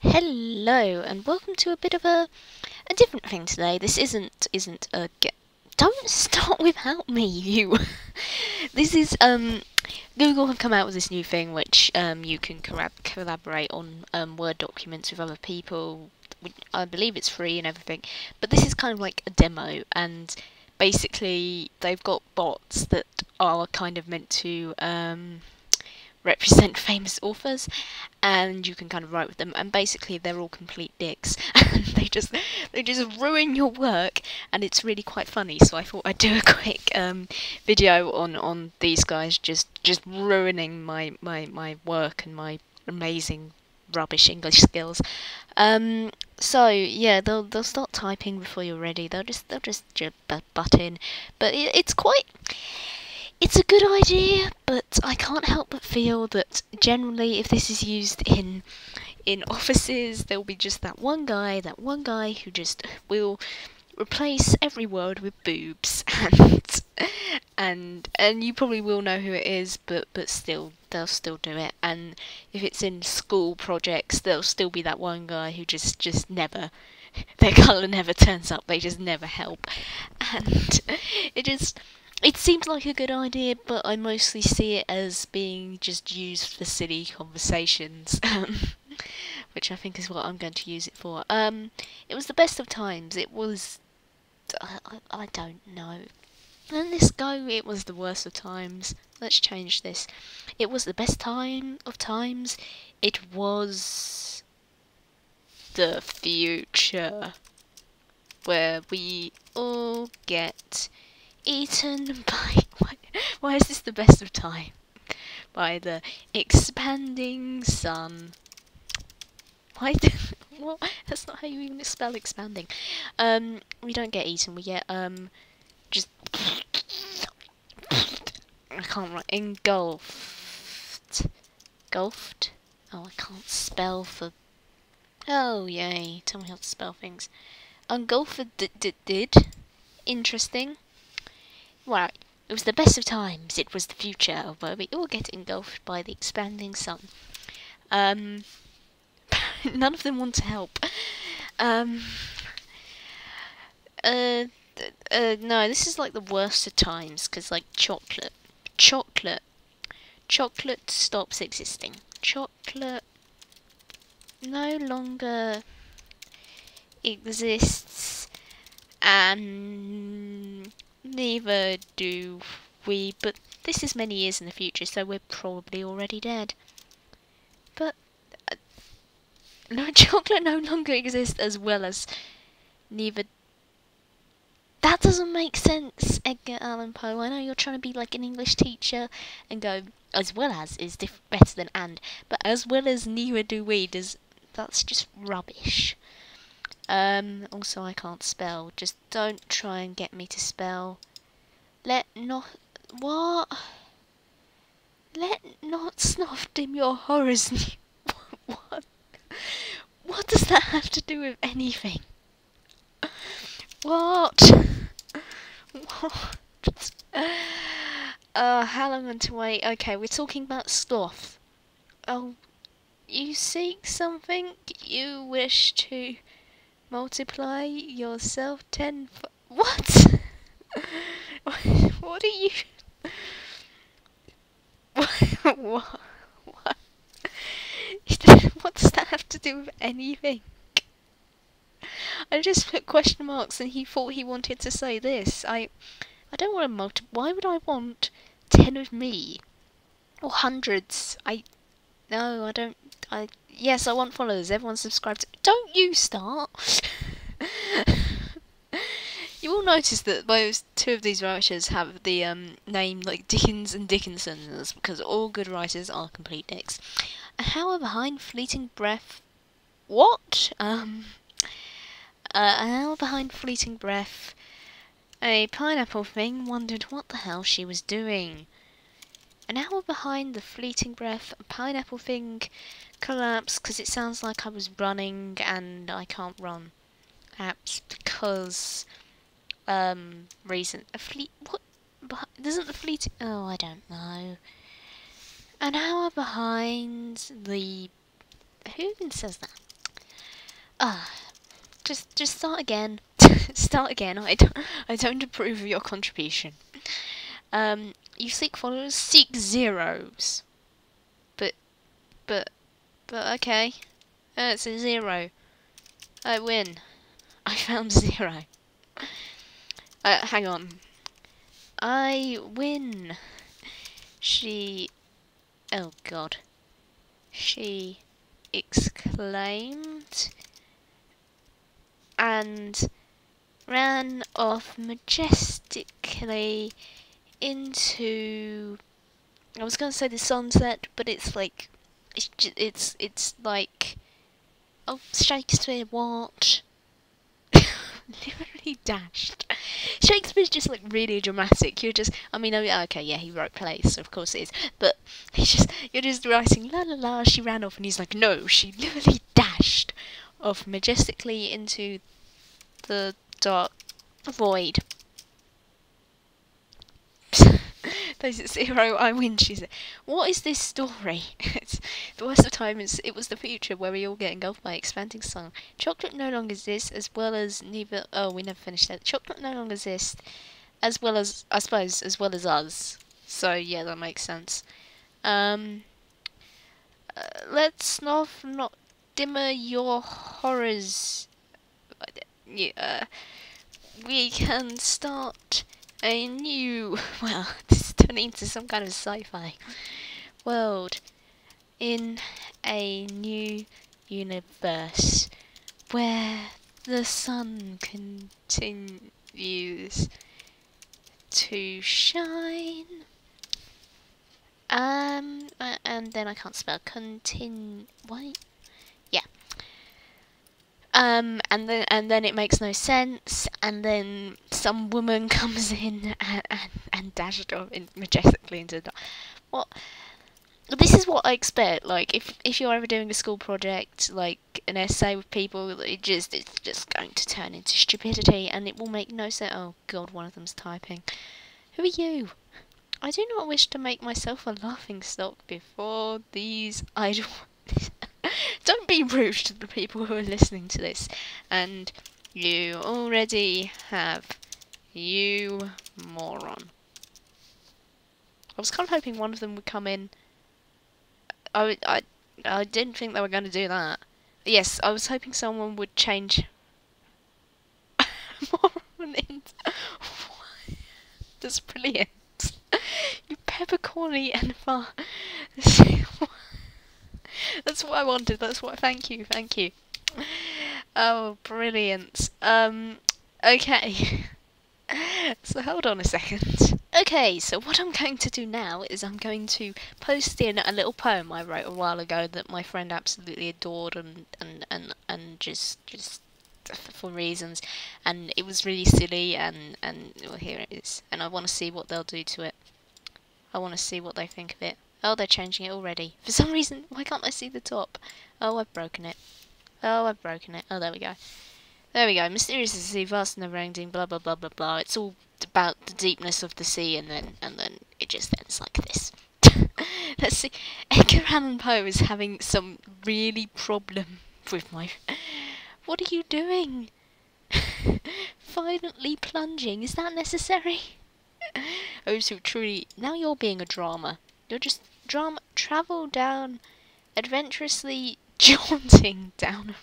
Hello, and welcome to a bit of a different thing today. This isn't a get. Don't start without me, you. This is Google have come out with this new thing which you can collaborate on Word documents with other people. I believe it's free and everything, but this is kind of like a demo, and basically they've got bots that are kind of meant to represent famous authors, and you can kind of write with them, and basically they're all complete dicks and they just ruin your work, and it's really quite funny. So I thought I'd do a quick video on these guys just ruining my work and my amazing rubbish English skills. So yeah, they'll start typing before you're ready. They'll just butt in, but it's a good idea, but I can't help but feel that generally, if this is used in offices, there'll be just that one guy who just will replace every word with boobs, and you probably will know who it is, but still, they'll still do it. And if it's in school projects, there'll still be that one guy who just never. Their colour never turns up. They just never help, and it just. It seems like a good idea, but I mostly see it as being just used for silly conversations, which I think is what I'm going to use it for. It was the best of times. It was. I don't know. Let this go. It was the worst of times. Let's change this. It was the best time of times. It was the future, where we all get eaten by. Why is this the best of time? By the expanding sun. Why? What? That's not how you even spell expanding. We don't get eaten. We get just. I can't write. Engulfed. Gulfed. Oh, I can't spell for. Oh yay! Tell me how to spell things. Engulfed did. Interesting. Right. It was the best of times. It was the future, where we all get engulfed by the expanding sun. None of them want to help. Um, no, this is like the worst of times, because like chocolate stops existing. Chocolate no longer exists, and neither do we, but this is many years in the future, so we're probably already dead. But no, chocolate no longer exists, as well as neither. That doesn't make sense, Edgar Allan Poe. I know you're trying to be like an English teacher and go, as well as is better than and, but as well as neither do we, that's just rubbish. Also I can't spell. Just don't try and get me to spell. Let not snuff dim your horrors. What? What does that have to do with anything? What? What? How long until wait? Okay, we're talking about sloth. Oh, you seek something? You wish to multiply yourself what? What are you? What? What? What does that have to do with anything? I just put question marks, and he thought he wanted to say this. I don't want to why would I want 10 of me? Or hundreds? No, I don't. Yes, I want followers. Everyone subscribed. Don't you start. You will notice that those two of these writers have the name like Dickens and Dickinson, because all good writers are complete dicks. An hour behind fleeting breath. What? An hour behind fleeting breath. A pineapple thing wondered what the hell she was doing. An hour behind the fleeting breath, a pineapple thing collapsed because it sounds like I was running and I can't run. Perhaps because reason what? Doesn't the fleeting? Oh, I don't know. An hour behind the. Who even says that? Just start again. Start again. I don't approve of your contribution. You seek followers, seek zeros. But, but okay. It's a 0. I win. I found 0. Hang on. I win. Oh god. She exclaimed and ran off majestically into, I was gonna say the sunset, but it's like, it's like, oh, Shakespeare, what? Literally dashed. Shakespeare's just like really dramatic. You're just, I mean, okay, yeah, he wrote plays, so of course it is. But you're just writing la la la. She ran off, and he's like, no, she literally dashed off majestically into the dark void. Those at 0, I win, she said. What is this story? The worst of times, it was the future where we all get engulfed by expanding sun. Chocolate no longer exists, as well as neither. Oh, we never finished that. Chocolate no longer exists, as well as, I suppose, as well as us. So, yeah, that makes sense. Let's not dimmer your horrors. Yeah, we can start a new, well, this is turning into some kind of sci-fi world in a new universe where the sun continues to shine. And then I can't spell wait. Yeah. And then it makes no sense, and then some woman comes in and dashes off majestically into the dark. What? This is what I expect. Like, if you're ever doing a school project, like an essay with people, it's just going to turn into stupidity, and it will make no sense. Oh god, one of them's typing. Who are you? I do not wish to make myself a laughing stock before these idle. Don't be rude to the people who are listening to this. And you already have. You moron. I was kind of hoping one of them would come in. I didn't think they were going to do that. Yes, I was hoping someone would change. Moron into. That's brilliant. You peppercorny and far. That's what I wanted. That's what. Thank you. Oh, brilliant. Okay. So hold on a second. Okay, so what I'm going to do now is I'm going to post in a little poem I wrote a while ago that my friend absolutely adored and just for reasons, and it was really silly, and well, here it is, and I want to see what they'll do to it. I want to see what they think of it. Oh, they're changing it already. For some reason, why can't I see the top? Oh, I've broken it. Oh, there we go. There we go. Mysterious as the sea, vast and never-ending, blah blah blah blah blah. It's all about the deepness of the sea, and then it just ends like this. Let's see. Edgar Allan Poe is having some really problem with my. What are you doing? Violently plunging. Is that necessary? Oh, so truly. Now you're being a drama. You're just travel down, adventurously jaunting down.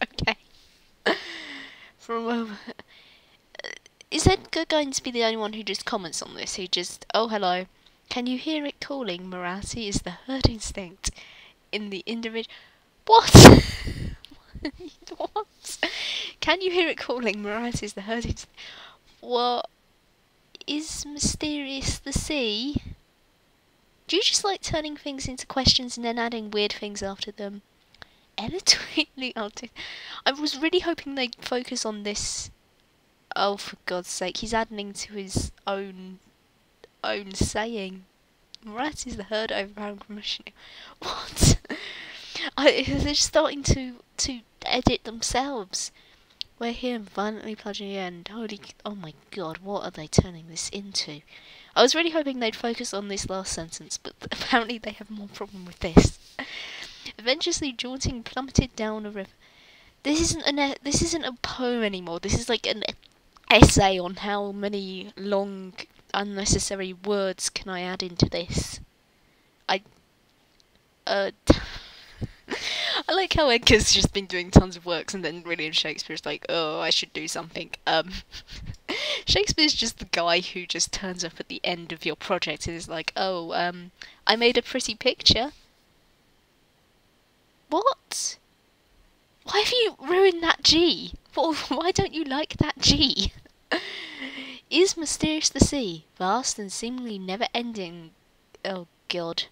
Okay. For a moment. Is Edgar going to be the only one who just comments on this? He just, oh hello. Can you hear it calling? Morality is the herd instinct in the individual. What? What? Can you hear it calling? Morality is the herd instinct. What is mysterious the sea? Do you just like turning things into questions and then adding weird things after them? Editorially altered. I was really hoping they'd focus on this. Oh, for God's sake, he's adding to his own saying. Rat is the herd overpowered permission. What? They're starting to edit themselves. We're here violently plunging in. Oh my god, what are they turning this into? I was really hoping they'd focus on this last sentence, but apparently they have more problem with this. Adventurously jaunting plummeted down a river. this isn't a poem anymore. This is like an essay on how many long unnecessary words can I add into this. I I like how Edgar's just been doing tons of works and then William Shakespeare's like, oh, I should do something. Shakespeare's just the guy who just turns up at the end of your project and is like, oh, I made a pretty picture. What? Why have you ruined that G? Why don't you like that G? Is mysterious the sea, vast and seemingly never-ending... Oh, God.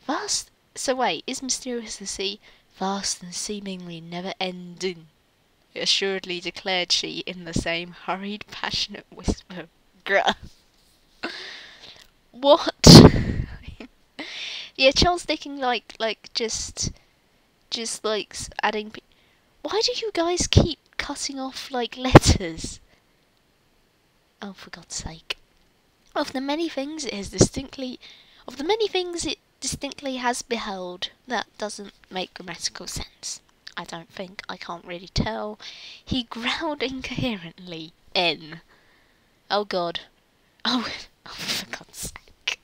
Vast... So wait, is mysterious the sea, vast and seemingly never-ending? Assuredly declared she in the same hurried, passionate whisper. Grr. What? Yeah, Charles Dickens, just adding... Why do you guys keep cutting off, letters? Oh, for God's sake. Of the many things it distinctly has beheld, that doesn't make grammatical sense. I don't think. I can't really tell. He growled incoherently. N. Oh, God. Oh, for God's sake.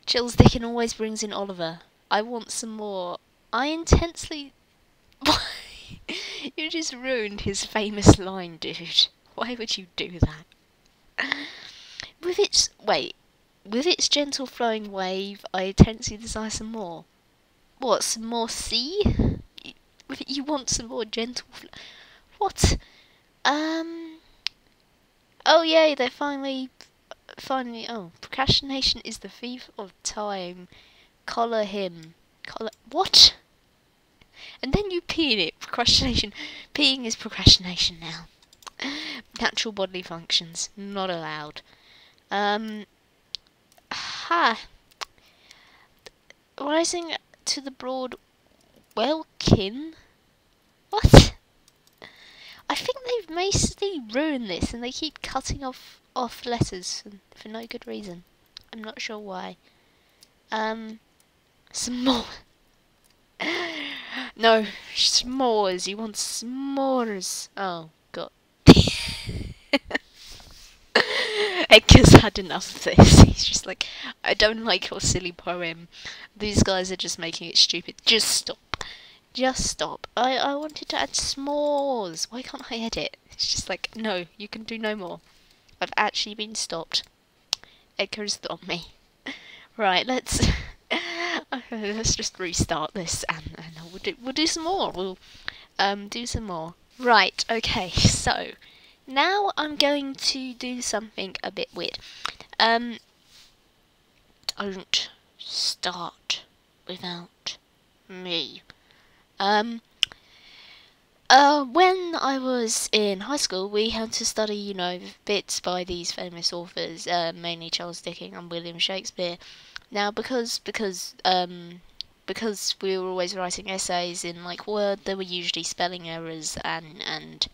Charles Dickens always brings in Oliver. I want some more. I intensely... You just ruined his famous line, dude. Why would you do that? With its gentle flowing wave, I intensely desire some more. What, some more sea? You want some more gentle What? Oh yay, they're finally, oh, procrastination is the thief of time. Collar him. What? And then you pee in it. Procrastination. Peeing is procrastination now. Natural bodily functions. Not allowed. Rising to the broad welkin? What? I think they've mostly ruined this and they keep cutting off letters for no good reason. I'm not sure why. Some more. No, s'mores. You want s'mores. Oh, God. Edgar's had enough of this. He's just like, I don't like your silly poem. These guys are just making it stupid. Just stop. Just stop. I wanted to add s'mores. Why can't I edit? It's just like, no, you can do no more. I've actually been stopped. Edgar's stopped me. Right, let's just restart this and we'll do some more. We'll do some more. Right, okay, so now I'm going to do something a bit weird. Don't start without me. When I was in high school, we had to study, bits by these famous authors, mainly Charles Dickens and William Shakespeare. Now, because we were always writing essays in Word, there were usually spelling errors, and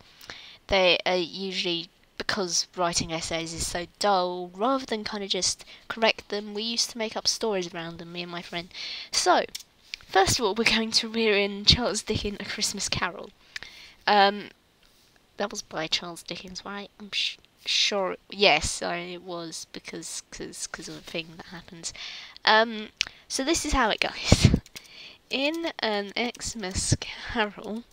they usually, because writing essays is so dull, rather than kind of just correct them, we used to make up stories around them, me and my friend. So, first of all, we're going to rear in Charles Dickens' A Christmas Carol. That was by Charles Dickens, right? I'm sure. Yes, it was because of a thing that happens. So this is how it goes. In an Xmas Carol,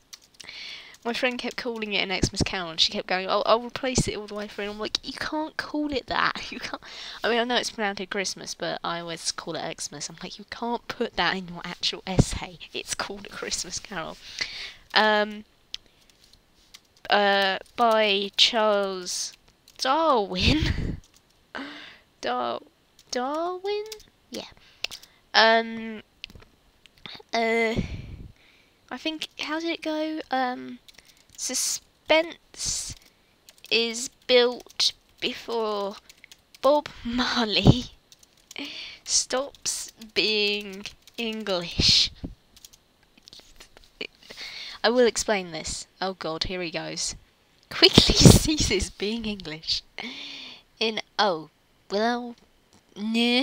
my friend kept calling it an Xmas Carol, and she kept going, "Oh, I'll replace it all the way through." And I'm like, "You can't call it that. You can't." I mean, I know it's pronounced Christmas, but I always call it Xmas. I'm like, you can't put that in your actual essay. It's called A Christmas Carol. By Charles Darwin. Darwin? Yeah. I think, how did it go? Suspense is built before Bob Marley stops being English. I will explain this. Oh God, here he goes. Quickly ceases being English. Near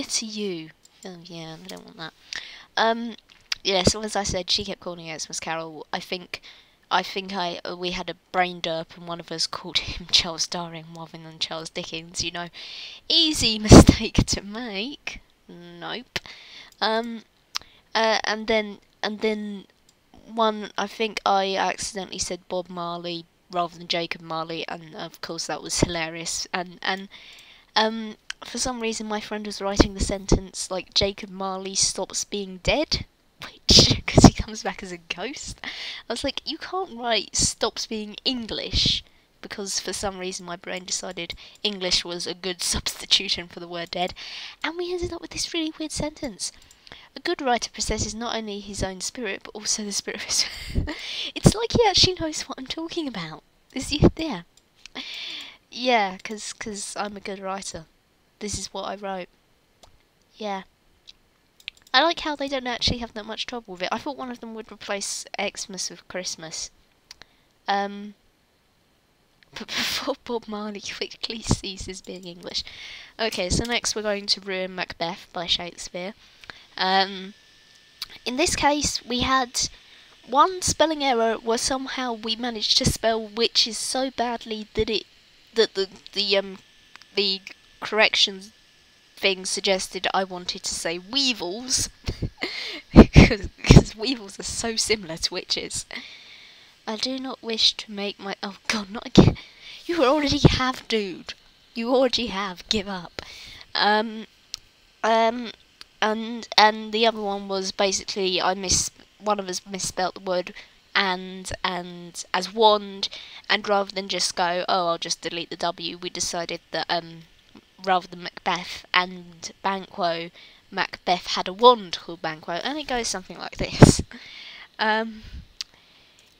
to you. Oh yeah, I don't want that. yeah, so as I said, she kept calling it Xmas Carol. I think we had a brain derp and one of us called him Charles Darwin rather than Charles Dickens. You know, easy mistake to make. Nope. Um. And then one. I think I accidentally said Bob Marley rather than Jacob Marley, and of course that was hilarious. And for some reason my friend was writing the sentence like Jacob Marley stops being dead, which because he comes back as a ghost. I was like, you can't write stops being English, because for some reason my brain decided English was a good substitution for the word dead, and we ended up with this really weird sentence. A good writer possesses not only his own spirit, but also the spirit of his... It's like he actually knows what I'm talking about. Yeah. Yeah, because I'm a good writer. This is what I wrote. Yeah. I like how they don't actually have that much trouble with it. I thought one of them would replace Xmas with Christmas. But before Bob Marley quickly ceases being English. Okay, so next we're going to ruin Macbeth by Shakespeare. In this case, we had one spelling error where somehow we managed to spell witches so badly that the corrections thing suggested I wanted to say weevils, because weevils are so similar to witches. I do not wish to make my... Oh god, not again. You already have, dude. You already have. Give up. And the other one was basically one of us misspelt the word and as wand, and rather than just go, oh, I'll just delete the W, we decided that rather than Macbeth and Banquo, Macbeth had a wand called Banquo, and it goes something like this.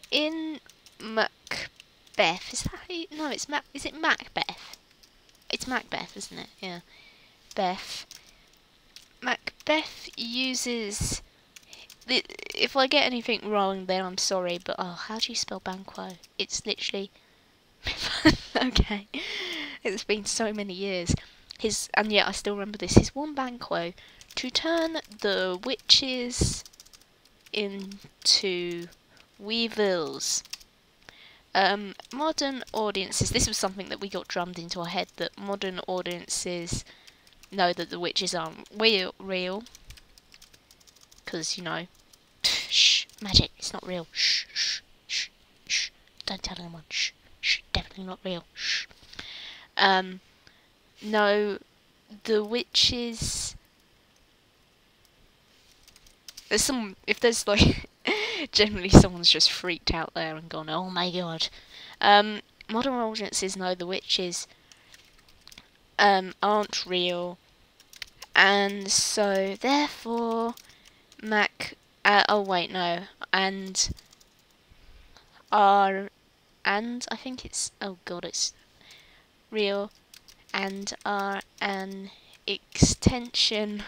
In Macbeth, is that how you... No, is it Macbeth? It's Macbeth, isn't it? Yeah. Beth. Macbeth uses... If I get anything wrong, then I'm sorry, but oh, how do you spell Banquo? It's literally... Okay. It's been so many years. And yet I still remember this. His one Banquo to turn the witches into weevils. Modern audiences... This was something that we got drummed into our head, that modern audiences know that the witches aren't real. Because, you know... Shh, magic, it's not real. Shh, shh, shh, shh. Don't tell anyone. Shh, shh, definitely not real. Shh. No, the witches... If there's like... generally someone's just freaked out there and gone, oh my god. Modern audiences know the witches aren't real. And so, therefore... oh wait, no. And I think it's... Oh god, it's real. And are an extension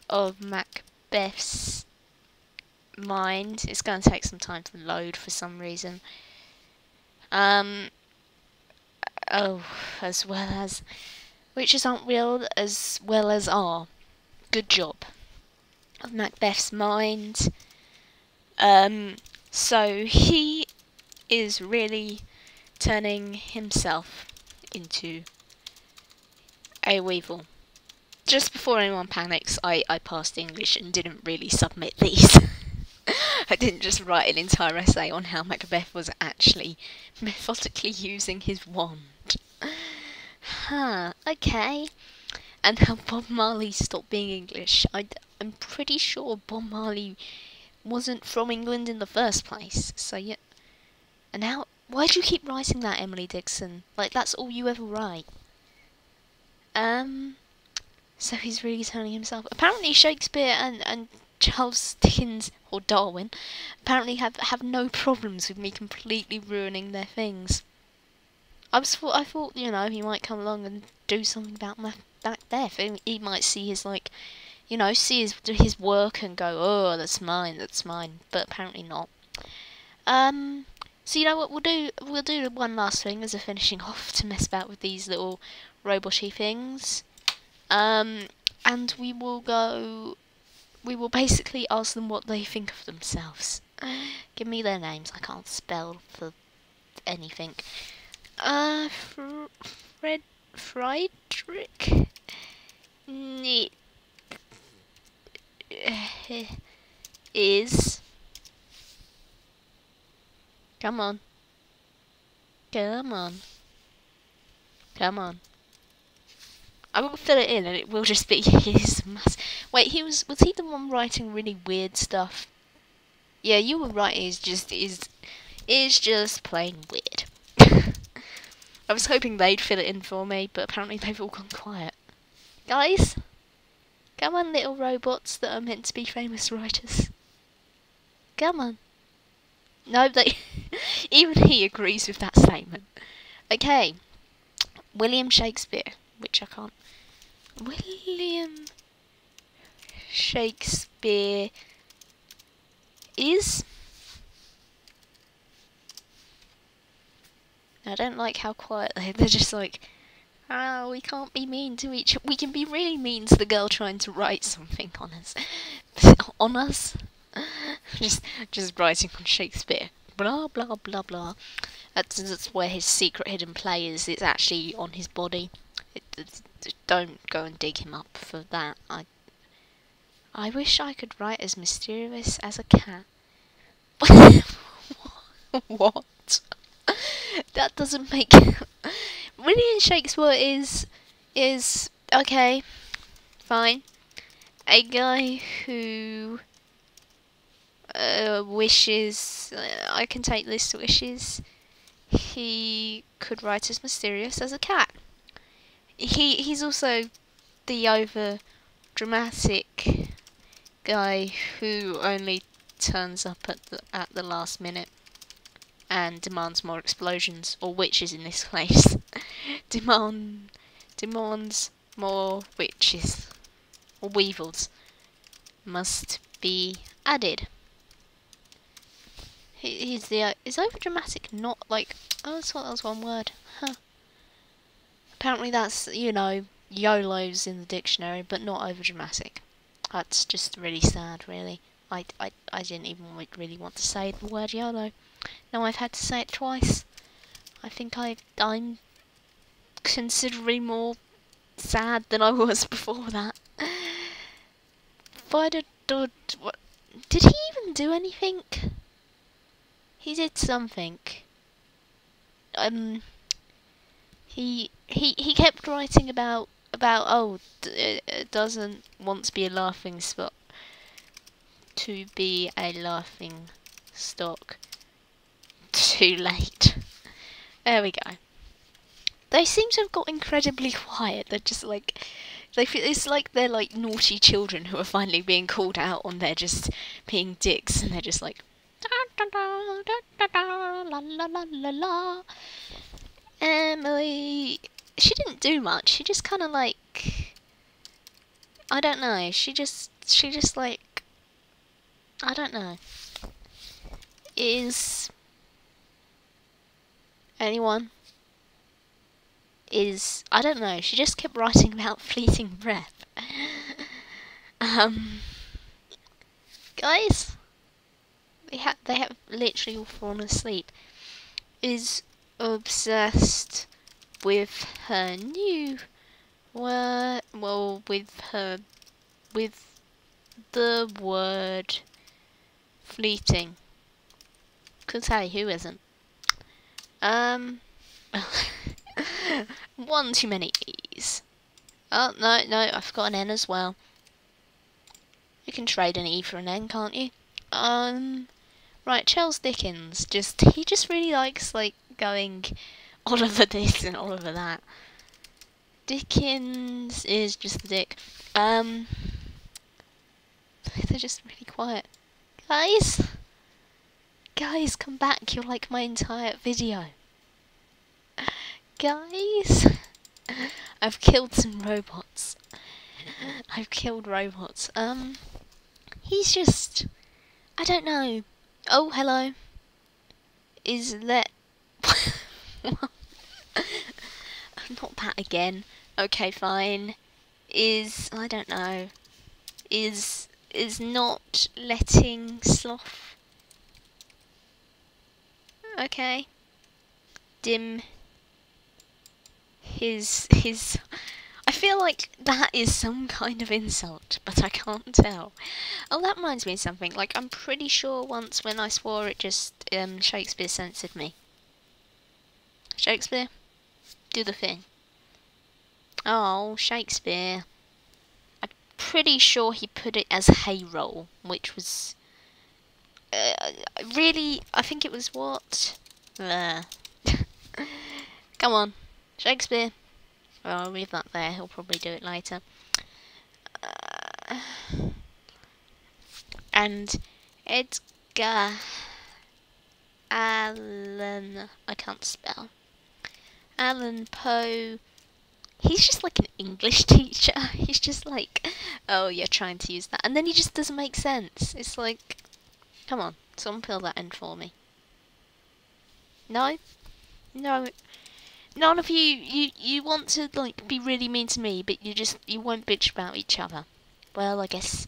of Macbeth's mind. It's going to take some time to load for some reason. Oh, as well as... Witches aren't real as well as are. Good job. Of Macbeth's mind. So he is really turning himself into a weevil. Just before anyone panics, I passed English and didn't really submit these. I didn't just write an entire essay on how Macbeth was actually methodically using his wand. Okay. And how Bob Marley stopped being English. I'm pretty sure Bob Marley wasn't from England in the first place. So yeah. And now, why do you keep writing that, Emily Dixon? Like, that's all you ever write. So he's really turning himself... Apparently Shakespeare and Charles Dickens, or Darwin, apparently have no problems with me completely ruining their things. I thought, you know, he might come along and do something about Macbeth. He might see his, like, you know, see his work and go, oh, that's mine. But apparently not. So you know what we'll do? We'll do one last thing as a finishing off to mess about with these little robot-y things. And we will go we will basically ask them what they think of themselves. Give me their names. I can't spell for anything. Friedrich is. Come on. Come on. Come on. I will fill it in and it will just be his mass. Wait, was he the one writing really weird stuff? Yeah, you were right, is just plain weird. I was hoping they'd fill it in for me, but apparently they've all gone quiet. Guys? Come on, little robots that are meant to be famous writers. Come on. No, they... even he agrees with that statement. Okay. William Shakespeare, which I can't... William Shakespeare is... I don't like how quiet they're just like, oh, we can't be mean to each... We can be really mean to the girl trying to write something on us. On us? just writing on Shakespeare. Blah, blah, blah, blah. That's where his secret hidden play is. It's actually on his body. Don't go and dig him up for that. I wish I could write as mysterious as a cat. What? That doesn't make... William Shakespeare is okay, fine. A guy who wishes... I can take this wishes. He could write as mysterious as a cat. He's also the over dramatic guy who only turns up at the last minute and demands more explosions, or witches in this case. Demands more witches or weevils must be added. Is over dramatic not like... Oh, I thought that was one word. Huh. Apparently that's, YOLO's in the dictionary, but not over dramatic. That's just really sad, really. I didn't even really want to say the word YOLO. Now I've had to say it twice. I think I'm considerably more sad than I was before that. What? Did he even do anything? He did something. He kept writing about it doesn't want to be a laughing stock to be a laughing stock. Too late. There we go. They seem to have got incredibly quiet. They're just like... It's like they're like naughty children who are finally being called out on their just being dicks, and they're just like... Da, da, da, da, da, la, la, la, la, la. Emily... She didn't do much. She just kind of like... I don't know. She just like... I don't know. Is... Anyone? I don't know, she just kept writing about fleeting breath. Guys, they have literally all fallen asleep. Is obsessed with her new word, with the word fleeting. 'Cause hey, who isn't? One too many E's. Oh, no, I've got an N as well. You can trade an E for an N, can't you? Right, Charles Dickens, he just really likes, like, going Oliver this and Oliver that. Dickens is just the dick. They're just really quiet. Guys, come back, you're like my entire video. Guys, I've killed some robots. I've killed robots. He's just... I don't know. Oh, hello. Not that again. Okay, fine. I don't know. is not letting Sloth. Okay. Dim his. I feel like that is some kind of insult, but I can't tell. Oh, that reminds me of something. Like, I'm pretty sure once when I swore it just, Shakespeare censored me. Shakespeare? Do the thing. Oh, Shakespeare. I'm pretty sure he put it as hay roll, which was... really, I think it was what? Come on, Shakespeare. Well, I'll leave that there, he'll probably do it later. And Edgar Allan, I can't spell. Allan Poe. He's just like an English teacher. He's just like, oh, you're trying to use that. And then he just doesn't make sense. It's like, come on, someone fill that in for me. No? No. None of you want to, like, be really mean to me, but you won't bitch about each other. Well, I guess,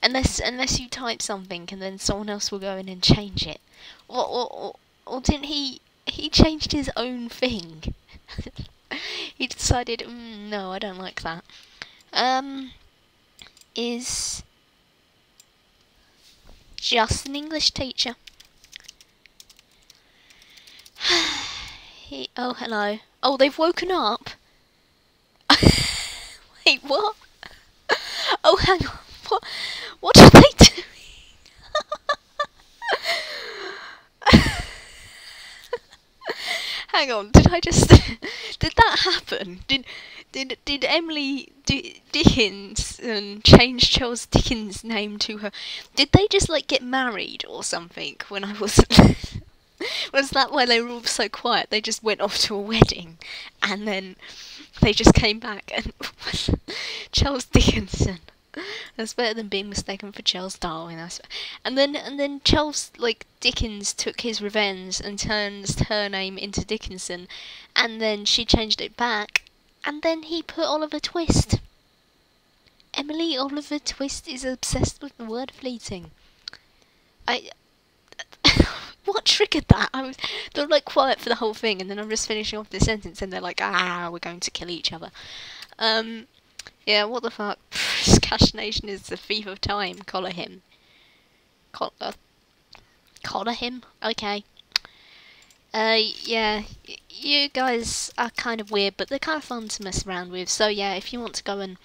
unless you type something and then someone else will go in and change it. Or didn't he changed his own thing? He decided, no, I don't like that. Is just an English teacher. Oh, hello. Oh, they've woken up. Wait, what? Oh, hang on. What are they doing? Hang on. Did I just? Did that happen? Did Emily Dickens change Charles Dickens' name to her? Did they just like get married or something when I was? Was that why they were all so quiet? They just went off to a wedding, and then they just came back and Charles Dickinson. That's better than being mistaken for Charles Darwin, I suppose. And then Charles Dickens took his revenge and turned her name into Dickinson, and then she changed it back, and then he put Oliver Twist. Emily Oliver Twist is obsessed with the word fleeting. What triggered that? They were like quiet for the whole thing, and then I'm just finishing off the sentence, and they're like, we're going to kill each other. Yeah, what the fuck? Cash Nation is the thief of time. Collar him. Collar him? Okay. Yeah, you guys are kind of weird, but they're kind of fun to mess around with. So yeah, if you want to go and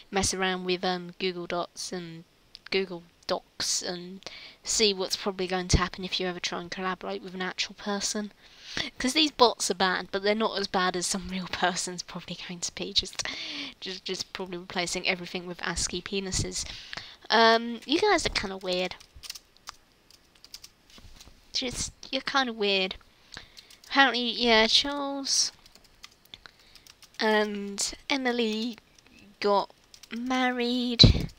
mess around with Google Dots and Google Docs and see what's probably going to happen if you ever try and collaborate with an actual person. Because these bots are bad, but they're not as bad as some real person's probably going to be. Just probably replacing everything with ASCII penises. You guys are kind of weird. You're kind of weird. Apparently, yeah, Charles and Emily got married.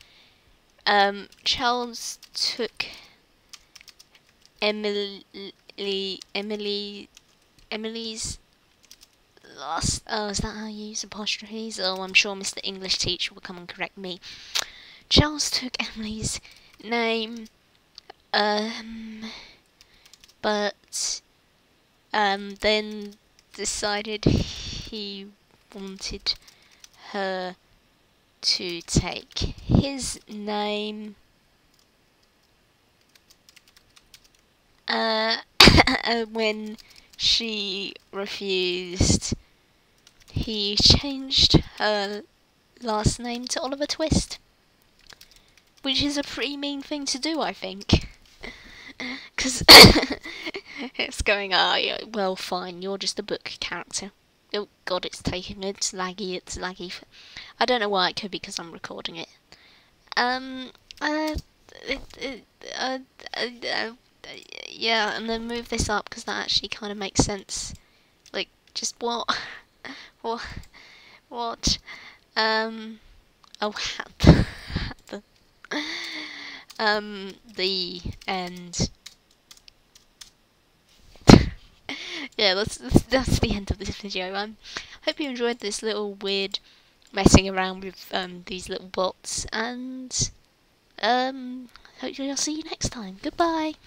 Charles took Emily's last... Oh, is that how you use apostrophes? Oh, I'm sure Mr. English teacher will come and correct me. Charles took Emily's name, but then decided he wanted her to take his name. When she refused, he changed her last name to Oliver Twist, which is a pretty mean thing to do, I think. Because it's going, yeah, well, fine, you're just a book character. Oh god, it's taking, it's laggy. I don't know why, it could be because I'm recording it. Yeah, and then move this up because that actually kind of makes sense. Like, just what? Oh, the end. Yeah, that's the end of this video. Hope you enjoyed this little weird messing around with these little bots, and Hopefully I'll see you next time. Goodbye.